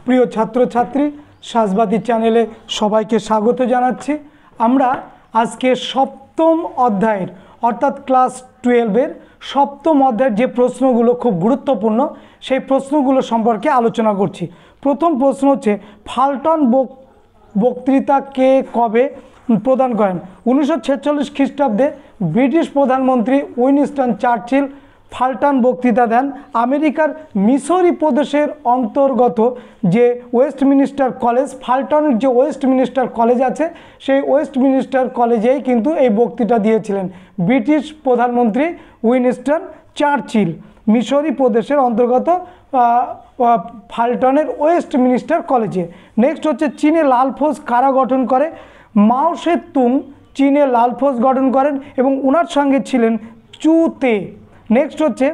প্রিয় ছাত্রছাত্রী সাজবাতি চ্যানেলে সবাইকে স্বাগত জানাচ্ছি। আমরা আজকে সপ্তম অধ্যায়ের অর্থাৎ ক্লাস 12-এর সপ্তম অধ্যায়ের যে প্রশ্নগুলো খুব গুরুত্বপূর্ণ সেই প্রশ্নগুলো সম্পর্কে আলোচনা করছি। প্রথম প্রশ্ন হচ্ছে ফাল্টন বক্তৃতা কে কবে প্রদান করেন? 1946 খ্রিস্টাব্দে ব্রিটিশ প্রধানমন্ত্রী উইনস্টন চার্চিল ফাল্টন বক্তৃতা দেন। আমেরিকার মিসৌরি প্রদেশের অন্তর্গত যে ওয়েস্টমিনিস্টার কলেজ, ফাল্টনের যে ওয়েস্টমিনিস্টার কলেজ আছে সেই ওয়েস্টমিনিস্টার কলেজেই কিন্তু এই বক্তৃতা দিয়েছিলেন ব্রিটিশ প্রধানমন্ত্রী উইনস্টন চার্চিল। মিসৌরি প্রদেশের অন্তর্গত ফাল্টনের ওয়েস্টমিনিস্টার কলেজে। নেক্সট হচ্ছে চীনে লাল ফৌজ কারা গঠন করে? মাও সে তুং চীনে লাল ফৌজ গঠন করেন এবং ওনার সঙ্গে ছিলেন চু তে। নেক্সট হচ্ছে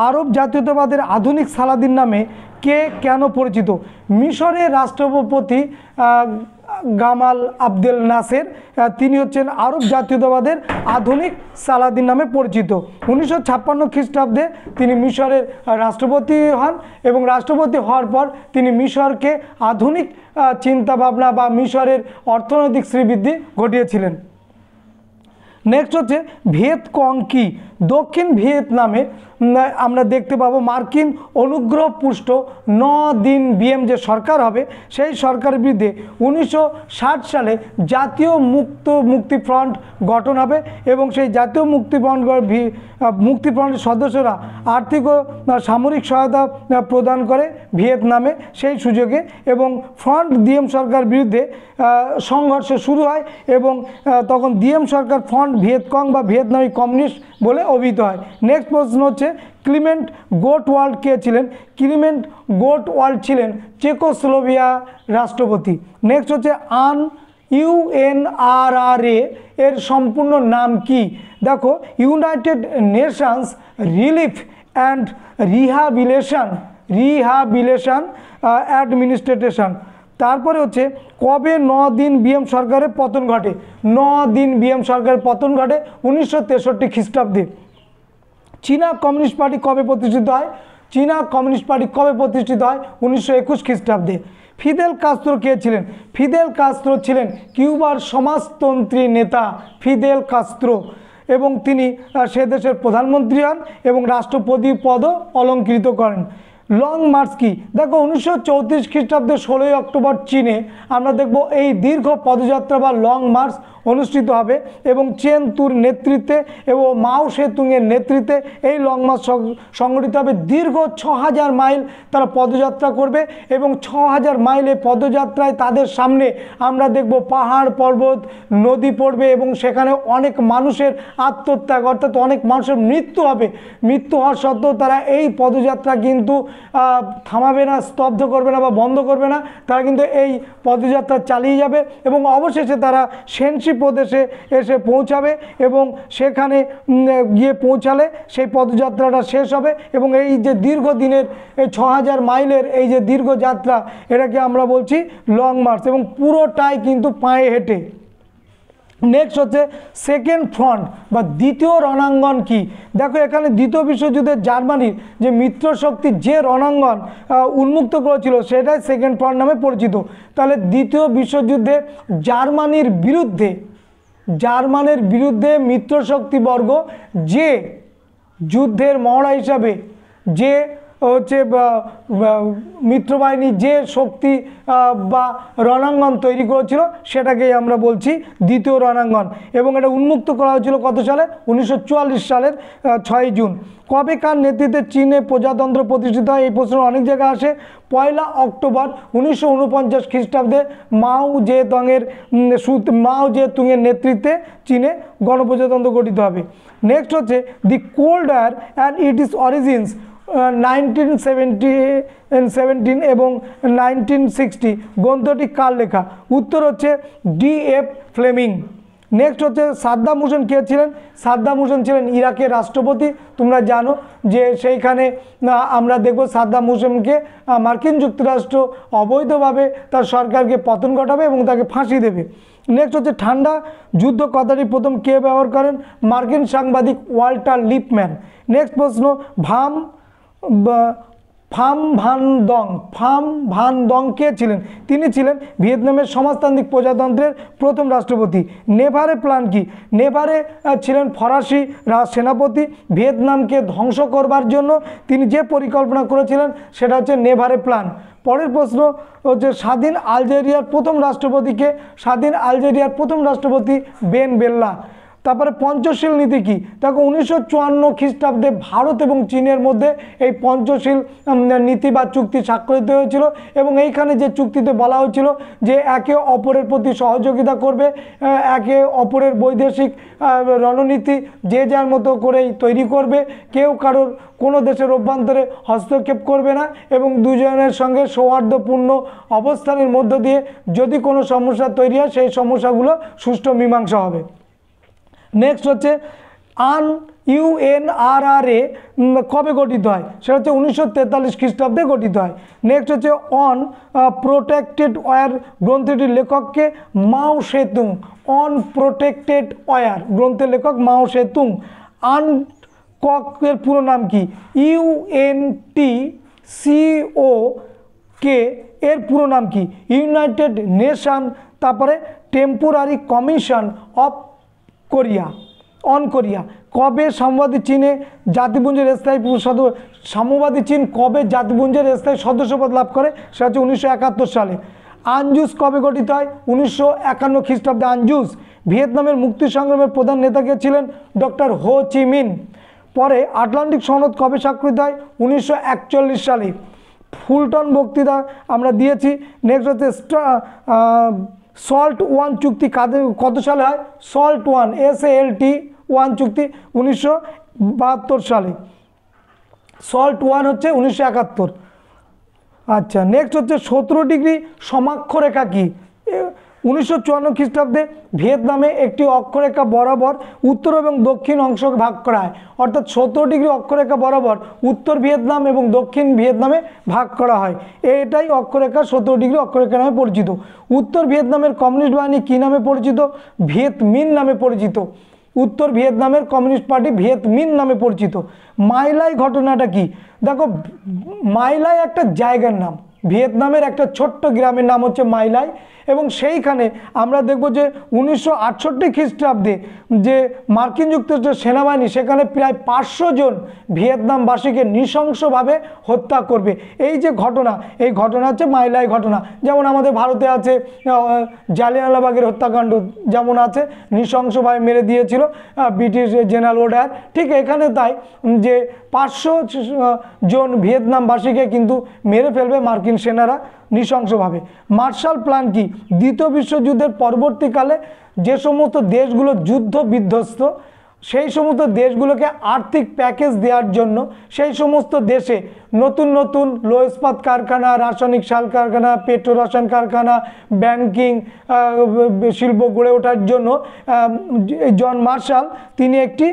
আরব জাতীয়তাবাদের আধুনিক সালাদিন নামে কে কেন পরিচিত? মিশরের রাষ্ট্রপতি গামাল আবদেল নাসের, তিনি হচ্ছেন আরব জাতীয়তাবাদের আধুনিক সালাদিন নামে পরিচিত। 1956 খ্রিস্টাব্দে তিনি মিশরের রাষ্ট্রপতি হন এবং রাষ্ট্রপতি হওয়ার পর তিনি মিশরকে আধুনিক চিন্তাভাবনা বা মিশরের অর্থনৈতিক শ্রীবৃদ্ধি ঘটিয়েছিলেন। নেক্সট হচ্ছে ভিয়েতকং কি? দক্ষিণ ভিয়েতনামে আমরা দেখতে পাবো মার্কিন অনুগ্রহপুষ্ট 9 দিন বিএম যে সরকার হবে সেই সরকারের বিরুদ্ধে 1960 সালে জাতীয় মুক্তি ফ্রন্ট গঠন হবে এবং সেই জাতীয় মুক্তি ফ্রন্টের সদস্যরা আর্থিক ও সামরিক সহায়তা প্রদান করে ভিয়েতনামে সেই সুযোগে এবং ফ্রন্ট দিয়েম সরকার বিরুদ্ধে সংঘর্ষ শুরু হয় এবং তখন দিয়েম সরকার ফ্রন্ট ভিয়েতকং বা ভিয়েতনামি কমিউনিস্ট বলে অভিহিত হয়। নেক্সট প্রশ্ন হচ্ছে ক্লিমেন্ট গোটওয়াল্ড কে ছিলেন? ক্লিমেন্ট গোটওয়াল্ড ছিলেন চেকোস্লোভাকিয়া রাষ্ট্রপতি। নেক্সট হচ্ছে ইউএনআরআরএ এর সম্পূর্ণ নাম কি? দেখো, United Nations relief and rehabilitation administration. তারপরে হচ্ছে কবে 9 দিন বিএম সরকারের পতন ঘটে? 9 দিন বিএম সরকারের পতন ঘটে 1963 খ্রিস্টাব্দে। চীনা কমিউনিস্ট পার্টি কবে প্রতিষ্ঠিত হয়? চীনা কমিউনিস্ট পার্টি কবে প্রতিষ্ঠিত হয়? 1921 খ্রিস্টাব্দে। ফিদেল কাস্ত্রো কে ছিলেন? ফিদেল কাস্ত্রো ছিলেন কিউবার সমাজতন্ত্রী নেতা ফিদেল কাস্ত্রো এবং তিনি সে দেশের প্রধানমন্ত্রী হন এবং রাষ্ট্রপতি পদও অলঙ্কৃত করেন। লং মার্চ কি? দেখো, 1934 খ্রিস্টাব্দে 16 অক্টোবর চীনে আমরা দেখব এই দীর্ঘ পদযাত্রা বা লং মার্চ অনুষ্ঠিত হবে এবং চেন তুর নেতৃত্বে এবং মাও সে তুংয়ের নেতৃত্বে এই লং মার্চ সংগঠিত হবে। দীর্ঘ 6000 মাইল তারা পদযাত্রা করবে এবং 6000 মাইলে পদযাত্রায় তাদের সামনে আমরা দেখব পাহাড় পর্বত নদী পড়বে এবং সেখানে অনেক মানুষের আত্মত্যাগ অর্থাৎ অনেক মানুষের মৃত্যু হবে। মৃত্যু হওয়ার সত্ত্বেও তারা এই পদযাত্রা কিন্তু থামাবে না, স্তব্ধ করবে না বা বন্ধ করবে না, তারা কিন্তু এই পদযাত্রা চালিয়ে যাবে এবং অবশেষে তারা সেনসি প্রদেশে এসে পৌঁছাবে এবং সেখানে গিয়ে পৌঁছালে সেই পদযাত্রাটা শেষ হবে এবং এই যে দীর্ঘদিনের এই 6000 মাইলের এই যে দীর্ঘ যাত্রা এটাকে আমরা বলছি লং মার্চ এবং পুরোটাই কিন্তু পায়ে হেঁটে। নেক্সট হচ্ছে সেকেন্ড ফ্রন্ট বা দ্বিতীয় রণাঙ্গন কি? দেখো, এখানে দ্বিতীয় বিশ্বযুদ্ধে জার্মানির যে মিত্রশক্তি যে রণাঙ্গন উন্মুক্ত করেছিল সেটাই সেকেন্ড ফ্রন্ট নামে পরিচিত। তাহলে দ্বিতীয় বিশ্বযুদ্ধে জার্মানির বিরুদ্ধে মিত্রশক্তিবর্গ যে যুদ্ধের মহড়া হিসাবে যে হচ্ছে মিত্রবাহিনী যে শক্তি বা রণাঙ্গন তৈরি করেছিল সেটাকেই আমরা বলছি দ্বিতীয় রণাঙ্গন এবং এটা উন্মুক্ত করা হয়েছিল কত সালে? 1944 সালের 6 জুন। কবে কার নেতৃত্বে চীনে প্রজাতন্ত্র প্রতিষ্ঠিত হয়? এই প্রশ্ন অনেক জায়গায় আসে। 1 অক্টোবর 1949 খ্রিস্টাব্দে মাও জে তুংয়ের নেতৃত্বে চীনে গণপ্রজাতন্ত্র গঠিত হবে। নেক্সট হচ্ছে the cold war and it is origins 1917 এবং 1960 গ্রন্থটি কার লেখা? উত্তর হচ্ছে D.F. ফ্লেমিং। নেক্সট হচ্ছে সাদ্দাম হোসেন কে ছিলেন? সাদ্দাম হোসেন ছিলেন ইরাকের রাষ্ট্রপতি। তোমরা জানো যে সেইখানে আমরা দেখব সাদ্দাম হোসেনকে মার্কিন যুক্তরাষ্ট্র অবৈধভাবে তার সরকারকে পতন ঘটাবে এবং তাকে ফাঁসি দেবে। নেক্সট হচ্ছে ঠান্ডা যুদ্ধ কথাটি প্রথম কে ব্যবহার করেন? মার্কিন সাংবাদিক ওয়াল্টার লিপম্যান। নেক্সট প্রশ্ন, ফাম ভান দং কে ছিলেন? তিনি ছিলেন ভিয়েতনামের সমাজতান্ত্রিক প্রজাতন্ত্রের প্রথম রাষ্ট্রপতি। নেভারে প্ল্যান কি? নেভারে ছিলেন ফরাসি সেনাপতি। ভিয়েতনামকে ধ্বংস করবার জন্য তিনি যে পরিকল্পনা করেছিলেন সেটা হচ্ছে নেভারে প্ল্যান। পরের প্রশ্ন হচ্ছে স্বাধীন আলজেরিয়ার প্রথম রাষ্ট্রপতিকে? স্বাধীন আলজেরিয়ার প্রথম রাষ্ট্রপতি বেন বেল্লা। তারপরে পঞ্চশীল নীতি কি? দেখো 1954 খ্রিস্টাব্দে ভারত এবং চীনের মধ্যে এই পঞ্চশীল নীতি বা চুক্তি স্বাক্ষরিত হয়েছিল এবং এইখানে যে চুক্তিতে বলা হয়েছিল যে একে অপরের প্রতি সহযোগিতা করবে, একে অপরের বৈদেশিক রণনীতি যে যার মতো করেই তৈরি করবে, কেউ কারোর কোনো দেশের অভ্যন্তরে হস্তক্ষেপ করবে না এবং দুজনের সঙ্গে সৌহার্দ্যপূর্ণ অবস্থানের মধ্য দিয়ে যদি কোনো সমস্যা তৈরি হয় সেই সমস্যাগুলো সুষ্ঠু মীমাংসা হবে। নেক্সট হচ্ছে UNRRA কবে গঠিত হয়? সেটা হচ্ছে 1943 খ্রিস্টাব্দে গঠিত হয়। নেক্সট হচ্ছে অন প্রোটেক্টেড ওয়ার গ্রন্থটির লেখককে? মাও সেতুং। অন প্রোটেক্টেড ওয়ার গ্রন্থের লেখক মাও সেতুং। আনককের পুরো নাম কি? UNTCOK এর পুরো নাম কি? United nation. তারপরে temporary commission of Korea, on Korea. কবে সাম্যবাদী চীনে জাতিপুঞ্জের স্থায়ী সাম্যবাদী চীন কবে জাতিপুঞ্জের স্থায়ী সদস্যপদ লাভ করে? সেটা হচ্ছে 1971 সালে। আনজুস কবে গঠিত হয়? 1951 খ্রিস্টাব্দে আনজুস। ভিয়েতনামের মুক্তি সংগ্রামের প্রধান নেতা কে ছিলেন? ডক্টর হো চি মিন। পরে আটলান্টিক সনদ কবে স্বাক্ষরিত হয়? 1941 সালে। ফুলটন বক্তৃতা আমরা দিয়েছি। নেক্সট হচ্ছে সল্ট ওয়ান চুক্তি কত সালে হয়? সল্ট ওয়ান SALT-1 চুক্তি 1972 সালে। সল্ট ওয়ান হচ্ছে 1971। আচ্ছা, নেক্সট হচ্ছে 17 ডিগ্রি সমাক্ষরেখা কি? 1954 খ্রিস্টাব্দে ভিয়েতনামে একটি অক্ষরেখা বরাবর উত্তর এবং দক্ষিণ অংশকে ভাগ করা হয়, অর্থাৎ 17 ডিগ্রি অক্ষরেখা বরাবর উত্তর ভিয়েতনাম এবং দক্ষিণ ভিয়েতনামে ভাগ করা হয়। এটাই অক্ষরেখা 17 ডিগ্রি অক্ষরেখা নামে পরিচিত। উত্তর ভিয়েতনামের কমিউনিস্ট বাহিনী কী নামে পরিচিত? ভিয়েত মিন নামে পরিচিত। উত্তর ভিয়েতনামের কমিউনিস্ট পার্টি ভিয়েত মিন নামে পরিচিত। মাইলাই ঘটনাটা কি? দেখো, মাইলাই একটা জায়গার নাম, ভিয়েতনামের একটা ছোট্ট গ্রামের নাম হচ্ছে মাইলাই এবং সেইখানে আমরা দেখব যে 1968 খ্রিস্টাব্দে যে মার্কিন যুক্তরাষ্ট্রের সেনাবাহিনী সেখানে প্রায় 500 জন ভিয়েতনামবাসীকে নৃশংসভাবে হত্যা করবে। এই যে ঘটনা, এই ঘটনা হচ্ছে মাইলাই ঘটনা। যেমন আমাদের ভারতে আছে জালিয়ানওয়ালাবাগের হত্যাকাণ্ড, যেমন আছে নৃশংসভাবে মেরে দিয়েছিল ব্রিটিশ জেনারেল ওডায়ার, ঠিক এখানে তাই যে 500 জন ভিয়েতনামবাসীকে কিন্তু মেরে ফেলবে মার্কিন সেনারা নৃশংসভাবে। মার্শাল প্ল্যান কি? দ্বিতীয় বিশ্বযুদ্ধের পরবর্তীকালে যে সমস্ত দেশগুলো যুদ্ধ বিধ্বস্ত সেই সমস্ত দেশগুলোকে আর্থিক প্যাকেজ দেওয়ার জন্য সেই সমস্ত দেশে নতুন নতুন লো ইস্পাত কারখানা, রাসায়নিক সার কারখানা, পেট্রো রসায়ন কারখানা, ব্যাংকিং শিল্প গড়ে ওঠার জন্য জন মার্শাল তিনি একটি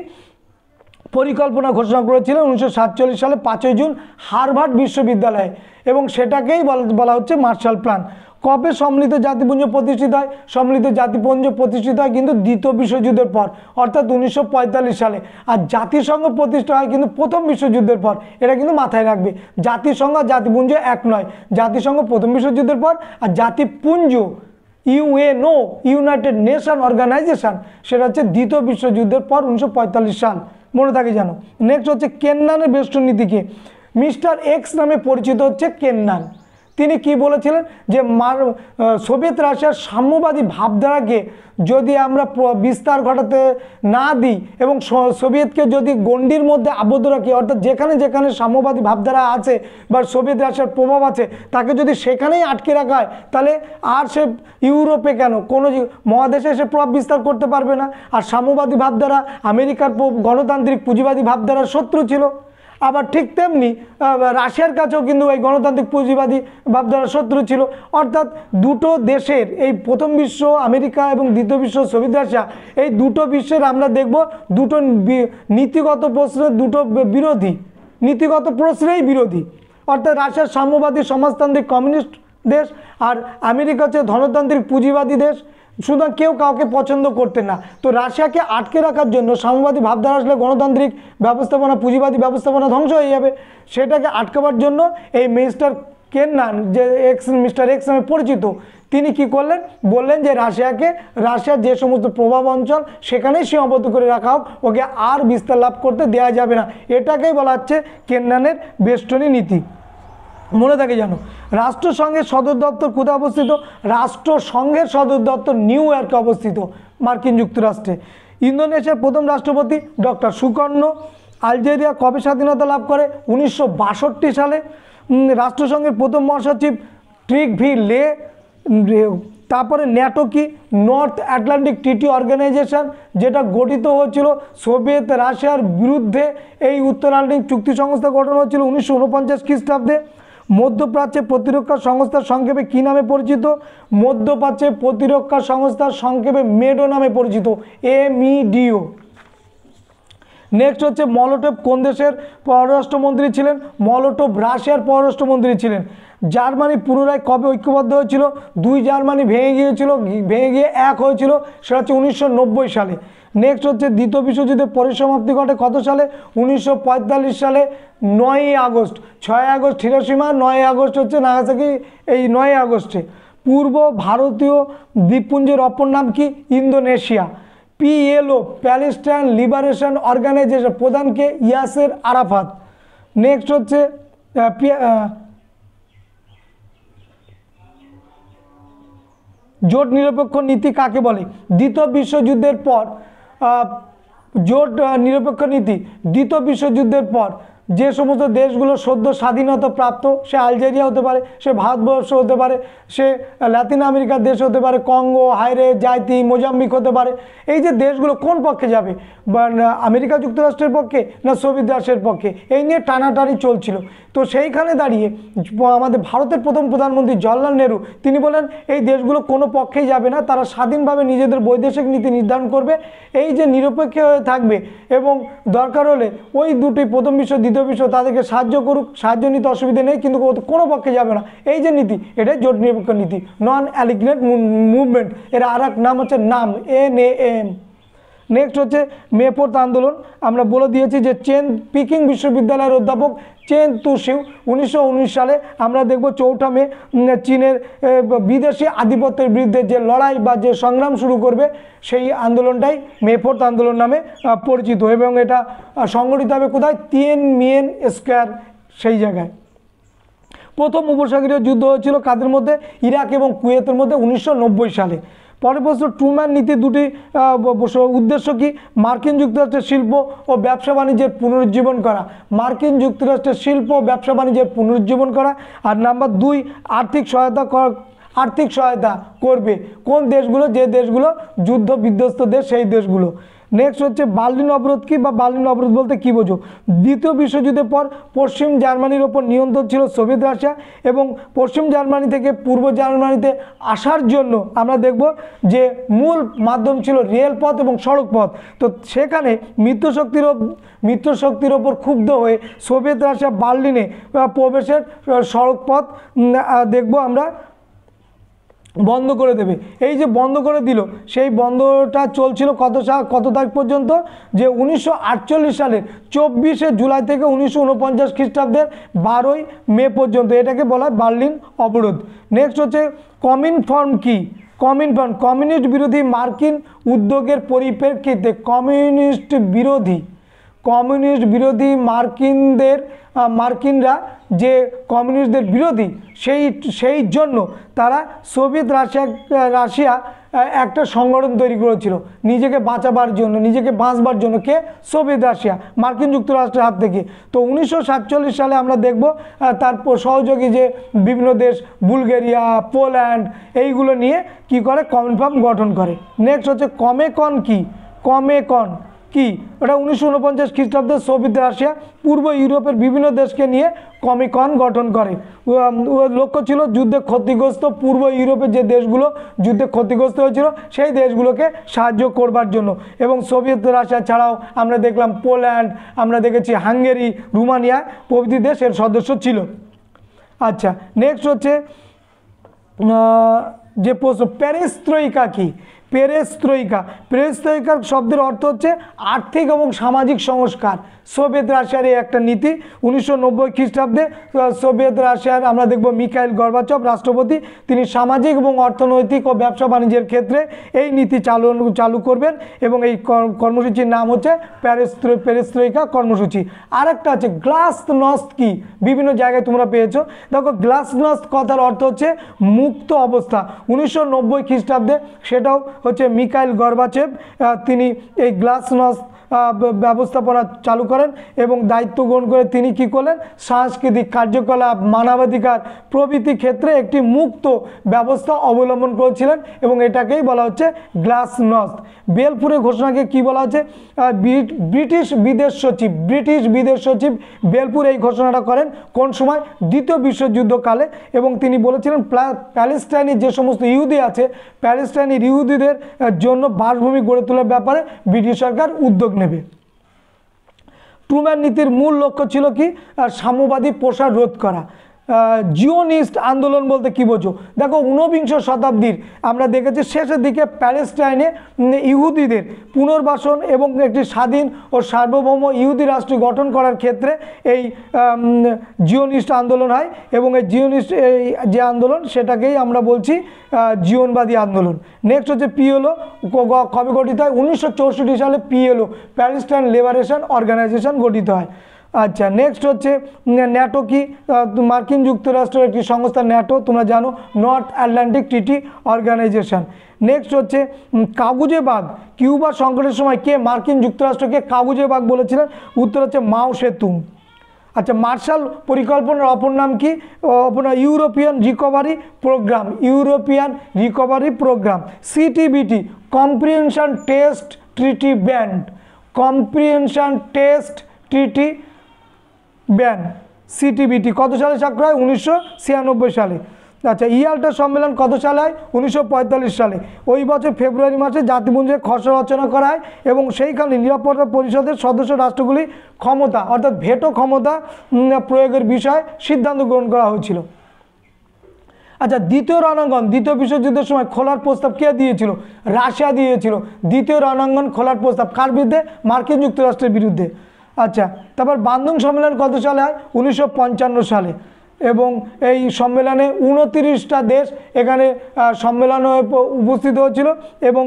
পরিকল্পনা ঘোষণা করেছিলেন 1947 সালে 5 জুন হার্ভার্ড বিশ্ববিদ্যালয়ে এবং সেটাকেই বলা হচ্ছে মার্শাল প্ল্যান। কবে সম্মিলিত জাতিপুঞ্জ প্রতিষ্ঠিত হয়? সম্মিলিত জাতিপুঞ্জ প্রতিষ্ঠিত হয় কিন্তু দ্বিতীয় বিশ্বযুদ্ধের পর, অর্থাৎ 1945 সালে। আর জাতিসংঘ প্রতিষ্ঠা হয় কিন্তু প্রথম বিশ্বযুদ্ধের পর। এটা কিন্তু মাথায় রাখবে, জাতিসংঘ আর জাতিপুঞ্জ এক নয়। জাতিসংঘ প্রথম বিশ্বযুদ্ধের পর আর জাতিপুঞ্জ UNO, ইউনাইটেড নেশন অর্গানাইজেশন, সেটা হচ্ছে দ্বিতীয় বিশ্বযুদ্ধের পর 1945 সাল। মনে থাকে জানো। নেক্সট হচ্ছে কেন্নানের বেষ্টন নীতিকে? মিস্টার এক্স নামে পরিচিত হচ্ছে কেন্নান। তিনি কি বলেছিলেন যে সোভিয়েত রাশিয়ার সাম্যবাদী ভাবধারাকে যদি আমরা বিস্তার ঘটাতে না দিই এবং সোভিয়েতকে যদি গণ্ডির মধ্যে আবদ্ধ রাখি, অর্থাৎ যেখানে যেখানে সাম্যবাদী ভাবধারা আছে বা সোভিয়েত রাশিয়ার প্রভাব আছে তাকে যদি সেখানেই আটকে রাখা হয় তাহলে আর সে ইউরোপে কেন কোনো মহাদেশে এসে প্রভাব বিস্তার করতে পারবে না। আর সাম্যবাদী ভাবধারা আমেরিকার গণতান্ত্রিক পুঁজিবাদী ভাবধারার শত্রু ছিল। আবার ঠিক তেমনি রাশিয়ার কাছেও কিন্তু এই গণতান্ত্রিক পুঁজিবাদী ভাবধারার শত্রু ছিল। অর্থাৎ দুটো দেশের, এই প্রথম বিশ্ব আমেরিকা এবং দ্বিতীয় বিশ্ব সোভিয়েত রাশিয়া, এই দুটো বিশ্বের আমরা দেখব দুটো নীতিগত প্রশ্নে দুটো বিরোধী, নীতিগত প্রশ্নেই বিরোধী। অর্থাৎ রাশিয়ার সাম্যবাদী সমাজতান্ত্রিক কমিউনিস্ট দেশ আর আমেরিকা হচ্ছে ধনতান্ত্রিক পুঁজিবাদী দেশ। সুতরাং কেউ কাউকে পছন্দ করতেন না। তো রাশিয়াকে আটকে রাখার জন্য সাম্যবাদী ভাবধারা আসলে গণতান্ত্রিক ব্যবস্থাপনা, পুঁজিবাদী ব্যবস্থাপনা ধ্বংস হয়ে যাবে, সেটাকে আটকাবার জন্য এই মিস্টার কেননান, যে মিস্টার এক্স নামে পরিচিত, তিনি কি করলেন, বললেন যে রাশিয়ার যে সমস্ত প্রভাব অঞ্চল সেখানেই সীমাবদ্ধ করে রাখা হোক, ওকে আর বিস্তার লাভ করতে দেওয়া যাবে না। এটাকেই বলা হচ্ছে কেননানের বেষ্টনী নীতি। মনে থাকে জানো, রাষ্ট্রসংঘের সদর দপ্তর কোথায় অবস্থিত? রাষ্ট্রসংঘের সদর দপ্তর নিউ ইয়র্কে অবস্থিত, মার্কিন যুক্তরাষ্ট্রে। ইন্দোনেশিয়ার প্রথম রাষ্ট্রপতি ডক্টর সুকর্ণ। আলজেরিয়া কবে স্বাধীনতা লাভ করে? 1962 সালে। রাষ্ট্রসংঘের প্রথম মহাসচিব ট্রিক ভি লে। তারপরে ন্যাটো কি? নর্থ আটলান্টিক ট্রিটি অর্গানাইজেশন, যেটা গঠিত হয়েছিল সোভিয়েত রাশিয়ার বিরুদ্ধে। এই উত্তর আটলান্টিক চুক্তি সংস্থা গঠন হয়েছিল 1949 খ্রিস্টাব্দে। মধ্যপ্রাচ্যের প্রতিরক্ষা সংস্থার সংক্ষেপে কী নামে পরিচিত? মধ্যপ্রাচ্যের প্রতিরক্ষা সংস্থার সংক্ষেপে মেডো নামে পরিচিত, MEDO। নেক্সট হচ্ছে মলোটোভ কোন দেশের পররাষ্ট্রমন্ত্রী ছিলেন? মলোটোভ রাশিয়ার পররাষ্ট্রমন্ত্রী ছিলেন। জার্মানি পুনরায় কবে ঐক্যবদ্ধ হয়েছিল? দুই জার্মানি ভেঙে গিয়ে এক হয়েছিল, সেটা হচ্ছে 1990 সালে। নেক্সট হচ্ছে দ্বিতীয় বিশ্বযুদ্ধের পরিসমাপ্তি ঘটে কত সালে? 1945 সালে 9ই আগস্ট। 6 আগস্ট হিরোশিমা, 9 আগস্ট হচ্ছে নাগাসাকি। এই 9 আগস্টে পূর্ব ভারতীয় দ্বীপপুঞ্জের অপর নাম কি? Indonesia. PLO Palestine Liberation Organization, প্রধানকে ইয়াসের আরাফাত। নেক্সট হচ্ছে জোট নিরপেক্ষ নীতি কাকে বলে? দ্বিতীয় বিশ্বযুদ্ধের পর জোট নিরপেক্ষ নীতি দ্বিতীয় বিশ্বযুদ্ধের পর যে সমস্ত দেশগুলো সদ্য স্বাধীনতা প্রাপ্ত, সে আলজেরিয়া হতে পারে, সে ভারতবর্ষ হতে পারে, সে লাতিন আমেরিকার দেশ হতে পারে, কঙ্গো, হাইরে, জাইতি, মোজাম্বিক হতে পারে। এই যে দেশগুলো কোন পক্ষে যাবে? বা আমেরিকা যুক্তরাষ্ট্রের পক্ষে না সোভিয়েত রাশিয়ার পক্ষে? এই নিয়ে টানাটানি চলছিল। তো সেইখানে দাঁড়িয়ে আমাদের ভারতের প্রথম প্রধানমন্ত্রী জওহরলাল নেহরু, তিনি বলেন এই দেশগুলো কোনো পক্ষেই যাবে না, তারা স্বাধীনভাবে নিজেদের বৈদেশিক নীতি নির্ধারণ করবে, এই যে নিরপেক্ষ হয়ে থাকবে, এবং দরকার হলে ওই দুটি প্রথম বিশ্ব দ্বিতীয় বিশ্ব তাদেরকে সাহায্য করুক, সাহায্য নিতে অসুবিধা নেই, কিন্তু কোনো পক্ষে যাবে না। এই যে নীতি, এটাই জোট নিরপেক্ষ নীতি, নন অ্যালিগনেট মুভমেন্ট। এর আর এক নাম হচ্ছে NAM। নেক্সট হচ্ছে মে 4 আন্দোলন। আমরা বলে দিয়েছি যে পিকিং বিশ্ববিদ্যালয়ের অধ্যাপক চেন তুশিউ 1919 সালে। আমরা দেখব 4 মে চীনের বিদেশি আধিপত্যের বিরুদ্ধে যে লড়াই বা যে সংগ্রাম শুরু করবে, সেই আন্দোলনটাই মে 4 আন্দোলন নামে পরিচিত, এবং এটা সংগঠিত হবে কোথায়? তিয়েনমিয়েন স্কোয়ার, সেই জায়গায়। প্রথম উপসাগরীয় যুদ্ধ হয়েছিল কাদের মধ্যে? ইরাক এবং কুয়েতের মধ্যে 1990 সালে। পরের প্রশ্ন, ট্রুম্যান নীতির দুটি উদ্দেশ্য কি? মার্কিন যুক্তরাষ্ট্রের শিল্প ও ব্যবসা বাণিজ্যের পুনরুজ্জীবন করা। মার্কিন যুক্তরাষ্ট্রের শিল্প ও ব্যবসা বাণিজ্যের পুনরুজ্জীবন করা। আর নাম্বার 2, আর্থিক সহায়তা করবে কোন দেশগুলো? যে দেশগুলো যুদ্ধ বিধ্বস্ত দেশ, সেই দেশগুলো। নেক্সট হচ্ছে বার্লিন অবরোধ কি, বা বার্লিন অবরোধ বলতে কী বোঝো? দ্বিতীয় বিশ্বযুদ্ধের পর পশ্চিম জার্মানির ওপর নিয়ন্ত্রণ ছিল সোভিয়েত রাশিয়া, এবং পশ্চিম জার্মানি থেকে পূর্ব জার্মানিতে আসার জন্য আমরা দেখব যে মূল মাধ্যম ছিল রেলপথ এবং সড়ক পথ। তো সেখানে মিত্রশক্তির ওপর ক্ষুব্ধ হয়ে সোভিয়েত রাশিয়া বার্লিনে প্রবেশের সড়ক পথ দেখব আমরা বন্ধ করে দেবে। এই যে বন্ধ করে দিল, সেই বন্ধটা চলছিল কত তারিখ পর্যন্ত? যে 1948 সালের 24শে জুলাই থেকে 1949 খ্রিস্টাব্দের 12ই মে পর্যন্ত। এটাকে বলা হয় বার্লিন অবরোধ। নেক্সট হচ্ছে কমিনফর্ম কি? কমিউনিস্ট বিরোধী মার্কিন উদ্যোগের পরিপ্রেক্ষিতে কমিউনিস্ট বিরোধী মার্কিনরা যে কমিউনিস্টদের বিরোধী, সেই জন্য তারা সোভিয়েত রাশিয়া একটা সংগঠন তৈরি করেছিল নিজেকে বাঁচাবার জন্য, নিজেকে বাঁচবার জন্য। কে? সোভিয়েত রাশিয়া, মার্কিন যুক্তরাষ্ট্রের হাত থেকে। তো 1947 সালে আমরা দেখব তার সহযোগী যে বিভিন্ন দেশ, বুলগেরিয়া, পোল্যান্ড, এইগুলো নিয়ে কি করে? কমিনফর্ম গঠন করে। নেক্সট হচ্ছে কমেকন কি? কি? ওটা 1949 খ্রিস্টাব্দে সোভিয়েত রাশিয়া পূর্ব ইউরোপের বিভিন্ন দেশকে নিয়ে কমিকন গঠন করে। লক্ষ্য ছিল যুদ্ধে ক্ষতিগ্রস্ত পূর্ব ইউরোপের যে দেশগুলো যুদ্ধে ক্ষতিগ্রস্ত হয়েছিল, সেই দেশগুলোকে সাহায্য করবার জন্য। এবং সোভিয়েত রাশিয়া ছাড়াও আমরা দেখলাম পোল্যান্ড, আমরা দেখেছি হাঙ্গেরি, রোমানিয়া প্রভৃতি দেশ এর সদস্য ছিল। আচ্ছা, নেক্সট হচ্ছে যে প্রশ্ন পেরেস্ত্রয়িকা কি, পেরেস্ত্রয়িকার শব্দের অর্থ হচ্ছে আর্থিক এবং সামাজিক সংস্কার। সোভিয়েত রাশিয়ার এই একটা নীতি। 1990 খ্রিস্টাব্দে সোভিয়েত রাশিয়ার আমরা দেখব মিখাইল গর্বাচভ রাষ্ট্রপতি, তিনি সামাজিক এবং অর্থনৈতিক ও ব্যবসা বাণিজ্যের ক্ষেত্রে এই নীতি চালু করবেন এবং এই কর্মসূচির নাম হচ্ছে পেরেস্ত্রয়িকা কর্মসূচি। আরেকটা আছে গ্লাসnost কি, বিভিন্ন জায়গায় তোমরা পেয়েছো। দেখো গ্লাসnost কথার অর্থ হচ্ছে মুক্ত অবস্থা। 1990 খ্রিস্টাব্দে সেটাও হচ্ছে মিখাইল গর্বাচেভ, তিনি এই গ্লাসnost ব্যবস্থাপনা চালু করেন এবং দায়িত্ব গ্রহণ করে তিনি কি করলেন, সাংস্কৃতিক কার্যকলাপ, মানবাধিকার প্রভৃতি ক্ষেত্রে একটি মুক্ত ব্যবস্থা অবলম্বন করেছিলেন এবং এটাকেই বলা হচ্ছে গ্লাসnost। বেলপুরের ঘোষণাকে কি বলা হচ্ছে, ব্রিটিশ বিদেশ সচিব বেলপুর এই ঘোষণাটা করেন কোন সময়, দ্বিতীয় বিশ্বযুদ্ধকালে, এবং তিনি বলেছিলেন প্যালেস্টাইনের যে সমস্ত ইহুদি আছে, প্যালেস্টাইনের ইহুদিদের জন্য বাসভূমি গড়ে তোলার ব্যাপারে ব্রিটিশ সরকার উদ্যোগ নেবে। ট্রুম্যান নীতির মূল লক্ষ্য ছিল কি, সাম্যবাদী প্রসার রোধ করা। জিওনিস্ট আন্দোলন বলতে কি বোঝো, দেখো 19বিংশ শতাব্দীর আমরা দেখেছি শেষের দিকে প্যালেস্টাইনে ইহুদিদের পুনর্বাসন এবং একটি স্বাধীন ও সার্বভৌম ইহুদি রাষ্ট্র গঠন করার ক্ষেত্রে এই জিওনিস্ট আন্দোলন হয় এবং এই জিওনিস্ট যে আন্দোলন সেটাকেই আমরা বলছি জীবনবাদী আন্দোলন। নেক্সট হচ্ছে পিএলও কবে গঠিত হয়, 1964 সালে পিএলও প্যালেস্টাইন লিবারেশন অর্গানাইজেশন গঠিত হয়। আচ্ছা, নেক্সট হচ্ছে ন্যাটো কি, মার্কিন যুক্তরাষ্ট্রের একটি সংস্থা ন্যাটো, তোমরা জানো, north Atlantic treaty organization. Next হচ্ছে কাগুজে বাগ, কিউবা সংকটের সময় কে মার্কিন যুক্তরাষ্ট্রকে কাগুজে বাগ বলেছিলেন, উত্তর হচ্ছে মাও সেতুং। আচ্ছা, মার্শাল পরিকল্পনার অপর নাম কি, European recovery programme, CTBT comprehension test treaty band, CTBT কত সালে স্বাক্ষর হয়, 1996 সালে। আচ্ছা, ইয়াল্টা সম্মেলন কত সালে হয়, 1945 সালে। ওই বছর ফেব্রুয়ারি মাসে জাতিপুঞ্জের খসড়া রচনা করা হয় এবং সেইখানে নিরাপত্তা পরিষদের সদস্য রাষ্ট্রগুলি ক্ষমতা অর্থাৎ ভেটো ক্ষমতা প্রয়োগের বিষয়ে সিদ্ধান্ত গ্রহণ করা হয়েছিল। আচ্ছা, দ্বিতীয় রণাঙ্গন দ্বিতীয় বিশ্বযুদ্ধের সময় খোলার প্রস্তাব কে দিয়েছিল, রাশিয়া দিয়েছিল। দ্বিতীয় রণাঙ্গন খোলার প্রস্তাব কার বিরুদ্ধে, মার্কিন যুক্তরাষ্ট্রের বিরুদ্ধে। আচ্ছা, তারপর বান্দুং সম্মেলন কত সালে হয়, 1955 সালে এবং এই সম্মেলনে 29টা দেশ এখানে সম্মেলনে উপস্থিত হয়েছিল এবং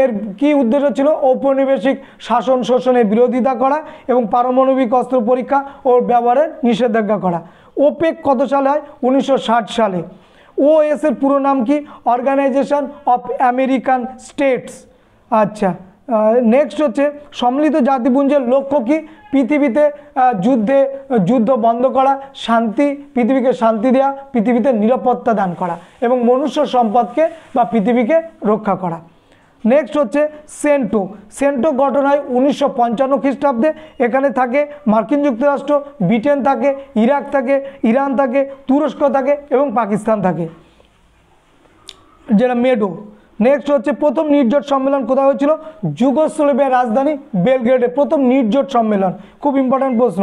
এর কি উদ্দেশ্য ছিল, ঔপনিবেশিক শাসন শোষণের বিরোধিতা করা এবং পারমাণবিক অস্ত্র পরীক্ষা ও ব্যবহারের নিষেধাজ্ঞা করা। ওপেক কত সালে হয়, 1960 সালে। ওএস এর পুরো নাম কি, অর্গানাইজেশন অফ আমেরিকান স্টেটস। আচ্ছা, নেক্সট হচ্ছে সম্মিলিত জাতিপুঞ্জের লক্ষ্য কি, পৃথিবীতে যুদ্ধ বন্ধ করা, পৃথিবীকে শান্তি দেওয়া, পৃথিবীতে নিরাপত্তা দান করা এবং মনুষ্য সম্পদকে বা পৃথিবীকে রক্ষা করা। নেক্সট হচ্ছে সেন্টো গঠন হয় 1955 খ্রিস্টাব্দে। এখানে থাকে মার্কিন যুক্তরাষ্ট্র, ব্রিটেন থাকে, ইরাক থাকে, ইরান থাকে, তুরস্ক থাকে এবং পাকিস্তান থাকে, যেটা মেডো। নেক্সট হচ্ছে প্রথম নির্জোট সম্মেলন কোথায় হয়েছিল, যুগোস্লাভিয়ার রাজধানী বেলগ্রেডে প্রথম নির্জোট সম্মেলন। খুব ইম্পর্ট্যান্ট প্রশ্ন।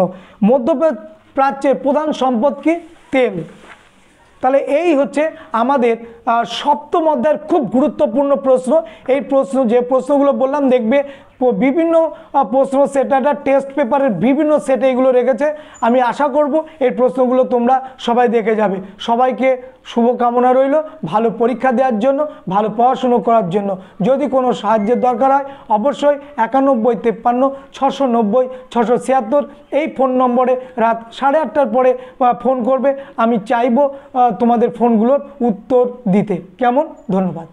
মধ্যপ্রাচ্যের প্রধান সম্পদ কি, তেল। তাহলে এই হচ্ছে আমাদের সপ্তম অধ্যায়ের খুব গুরুত্বপূর্ণ প্রশ্ন। এই যে প্রশ্নগুলো বললাম দেখবে বিভিন্ন প্রশ্ন সেট, একটা টেস্ট পেপারের বিভিন্ন সেটে এগুলো রেখেছে। আমি আশা করব এই প্রশ্নগুলো তোমরা সবাই দেখে যাবে। সবাইকে শুভকামনা রইল ভালো পরীক্ষা দেওয়ার জন্য, ভালো পড়াশুনো করার জন্য। যদি কোনো সাহায্যের দরকার হয় অবশ্যই 9153 690 676 এই ফোন নম্বরে রাত 8:30টার পরে ফোন করবে। আমি চাইব তোমাদের ফোনগুলোর উত্তর দিতে। কেমন? ধন্যবাদ।